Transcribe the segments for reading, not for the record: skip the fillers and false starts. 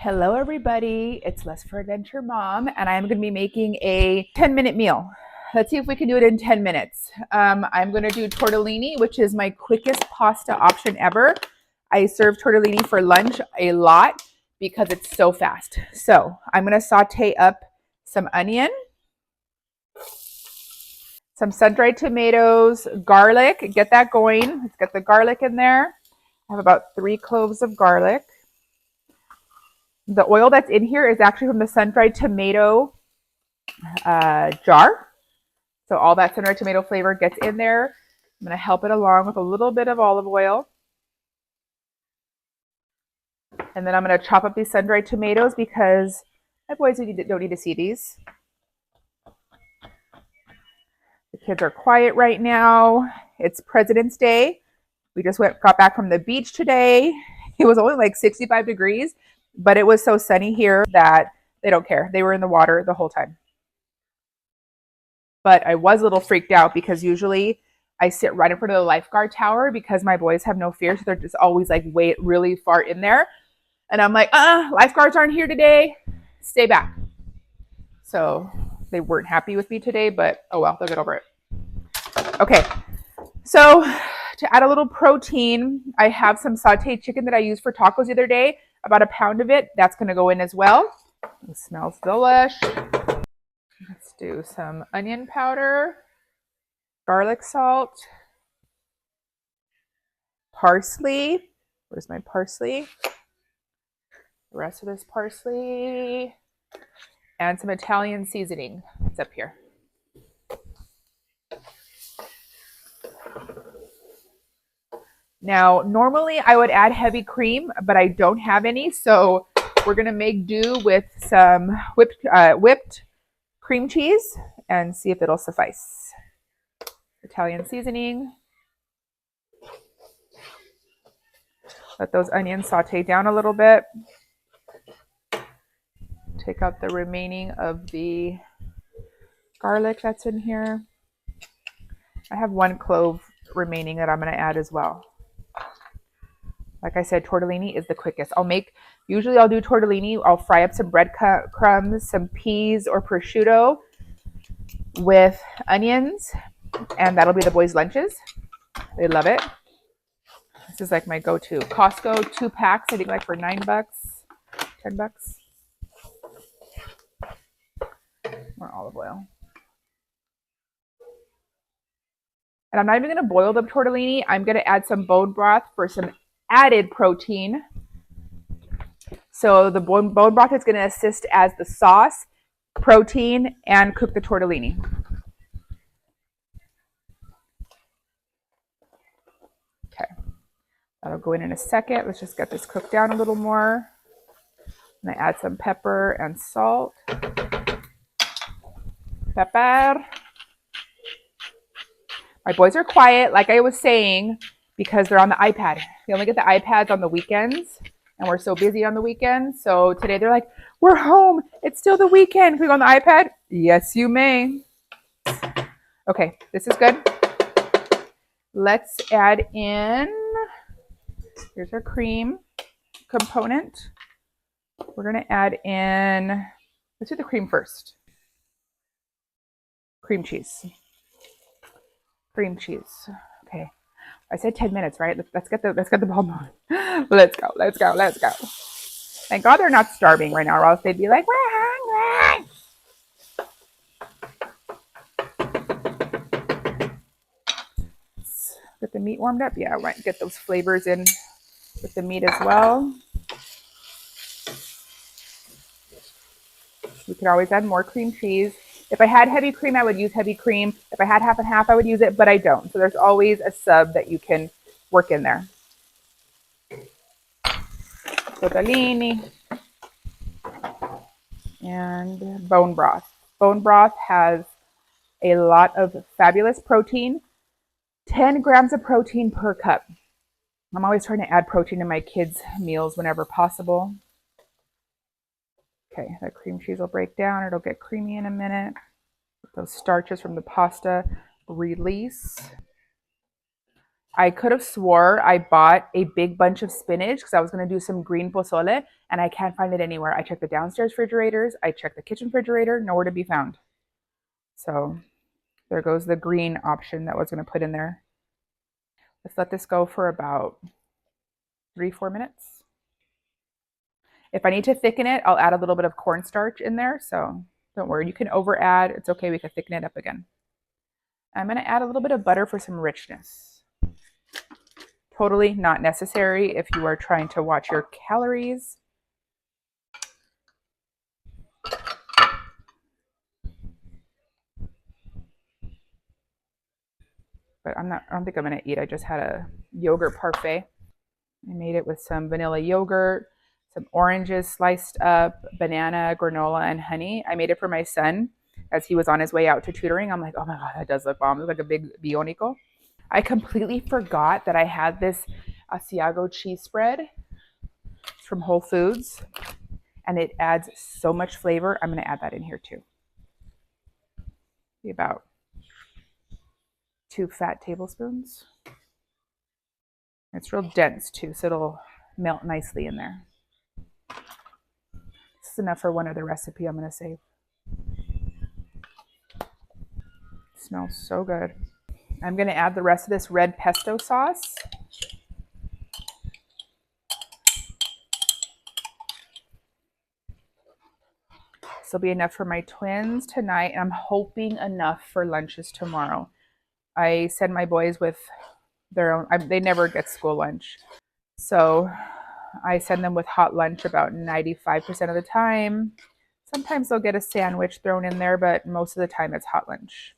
Hello everybody, it's Less for Adventure Mom, and I'm going to be making a 10-minute meal. Let's see if we can do it in 10 minutes. I'm going to do tortellini, which is my quickest pasta option ever. I serve tortellini for lunch a lot because it's so fast. So I'm going to saute up some onion, some sun-dried tomatoes, garlic. Get that going. Let's get the garlic in there. I have about 3 cloves of garlic. The oil that's in here is actually from the sun-dried tomato jar. So all that sun-dried tomato flavor gets in there. I'm going to help it along with a little bit of olive oil. And then I'm going to chop up these sun-dried tomatoes because my boys don't need to see these. The kids are quiet right now. It's President's Day. We just got back from the beach today. It was only like 65 degrees, but it was so sunny here that they don't care. They were in the water the whole time. But I was a little freaked out because usually I sit right in front of the lifeguard tower because my boys have no fear. So they're just always like way really far in there. And I'm like, lifeguards aren't here today. Stay back. So they weren't happy with me today, but oh well, they'll get over it. Okay. So to add a little protein, I have some sauteed chicken that I used for tacos the other day, about a pound of it. That's going to go in as well. It smells delish. Let's do some onion powder, garlic salt, parsley. Where's my parsley? The rest of this parsley. And some Italian seasoning. It's up here. Now, normally I would add heavy cream, but I don't have any, so we're going to make do with some whipped cream cheese and see if it'll suffice. Italian seasoning. Let those onions saute down a little bit. Take out the remaining of the garlic that's in here. I have 1 clove remaining that I'm going to add as well. Like I said, tortellini is the quickest. Usually I'll do tortellini. I'll fry up some breadcrumbs, some peas or prosciutto with onions, and that'll be the boys' lunches. They love it. This is like my go-to. Costco, 2 packs, I think like for $9, $10. More olive oil. And I'm not even going to boil the tortellini. I'm going to add some bone broth for some added protein. So the bone broth is going to assist as the sauce, protein, and cook the tortellini. Okay, that'll go in a second. Let's just get this cooked down a little more. And I add some pepper and salt. Pepper. My boys are quiet, like I was saying, because they're on the iPad. They only get the iPads on the weekends, and we're so busy on the weekends. So today they're like, we're home. It's still the weekend. Can we go on the iPad? Yes, you may. Okay, this is good. Let's add in, here's our cream component. We're going to add in, let's do the cream first. Cream cheese. Cream cheese. Okay. I said 10 minutes, right? Let's get the ball moving. Let's go. Let's go. Let's go. Thank God they're not starving right now, or else they'd be like, we're hungry. Let's get the meat warmed up. Yeah, right. Get those flavors in with the meat as well. We could always add more cream cheese. If I had heavy cream, I would use heavy cream. If I had half and half, I would use it, but I don't. So there's always a sub that you can work in there. Tortellini and bone broth. Bone broth has a lot of fabulous protein. 10 grams of protein per cup. I'm always trying to add protein to my kids' meals whenever possible. Okay, that cream cheese will break down. It'll get creamy in a minute. Those starches from the pasta release. I could have swore I bought a big bunch of spinach because I was going to do some green pozole and I can't find it anywhere. I checked the downstairs refrigerators, I checked the kitchen refrigerator, nowhere to be found. So there goes the green option that I was going to put in there. Let's let this go for about 3-4 minutes. If I need to thicken it, I'll add a little bit of cornstarch in there. So don't worry, you can over add. It's okay, we can thicken it up again. I'm going to add a little bit of butter for some richness. Totally not necessary if you are trying to watch your calories. But I don't think I'm going to eat. I just had a yogurt parfait. I made it with some vanilla yogurt, some oranges sliced up, banana, granola, and honey. I made it for my son as he was on his way out to tutoring. I'm like, oh my God, that does look bomb. It looks like a big bionico. I completely forgot that I had this Asiago cheese spread from Whole Foods, and it adds so much flavor. I'm going to add that in here too. About 2 fat tablespoons. It's real dense too, so it'll melt nicely in there. This is enough for one other recipe I'm going to save. It smells so good. I'm going to add the rest of this red pesto sauce. This will be enough for my twins tonight, and I'm hoping enough for lunches tomorrow. I send my boys with their own, they never get school lunch. So I send them with hot lunch about 95% of the time. Sometimes they'll get a sandwich thrown in there, but most of the time it's hot lunch.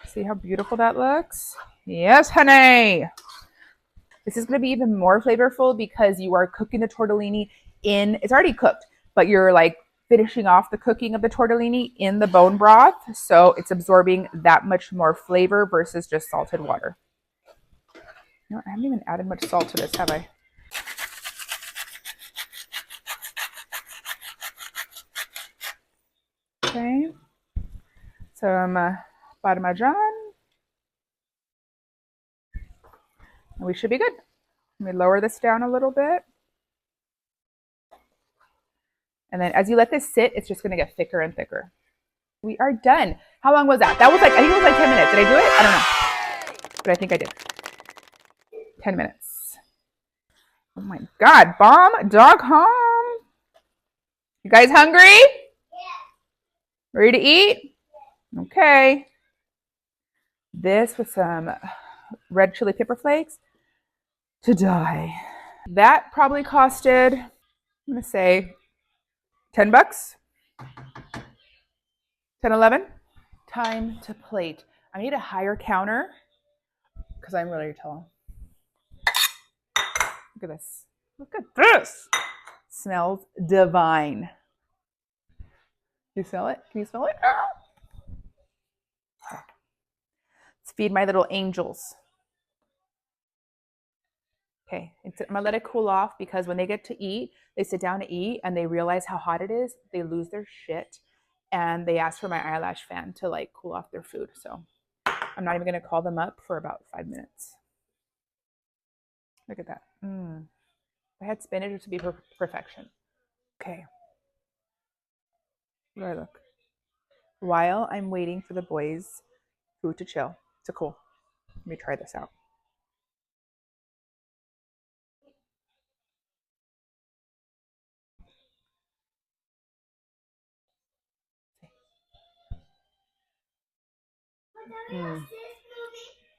See how beautiful that looks? Yes, honey. This is going to be even more flavorful because you are cooking the tortellini it's already cooked, but you're like finishing off the cooking of the tortellini in the bone broth. So it's absorbing that much more flavor versus just salted water. You know, I haven't even added much salt to this, have I? Okay. Some parmesan. And we should be good. Let me lower this down a little bit. And then as you let this sit, it's just going to get thicker and thicker. We are done. How long was that? That was like, I think it was like 10 minutes. Did I do it? I don't know. But I think I did. 10 minutes. Oh my God. Bomb dog home. You guys hungry? Yeah. Ready to eat? Okay. This with some red chili pepper flakes to die. That probably costed, I'm going to say, $10. 10, 11. Time to plate. I need a higher counter because I'm really tall. Look at this. Look at this. Smells divine. You smell it? Can you smell it? Let's feed my little angels. Okay, I'm gonna let it cool off because when they get to eat, they sit down to eat and they realize how hot it is. They lose their shit and they ask for my eyelash fan to like cool off their food. So I'm not even gonna call them up for about 5 minutes. Look at that. If I had spinach, it would be perfection. Okay. Where do I look? While I'm waiting for the boys' food to chill, to cool. Let me try this out.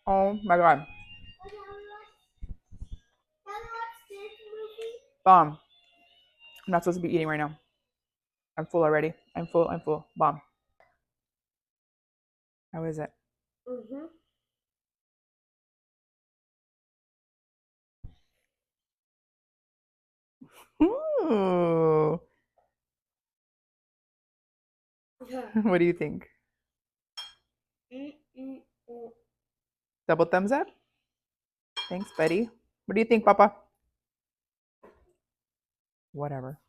Oh my God. Bomb. I'm not supposed to be eating right now. I'm full already. I'm full. Bomb. How is it? Ooh. What do you think? Double thumbs up? Thanks, buddy. What do you think, Papa? Whatever.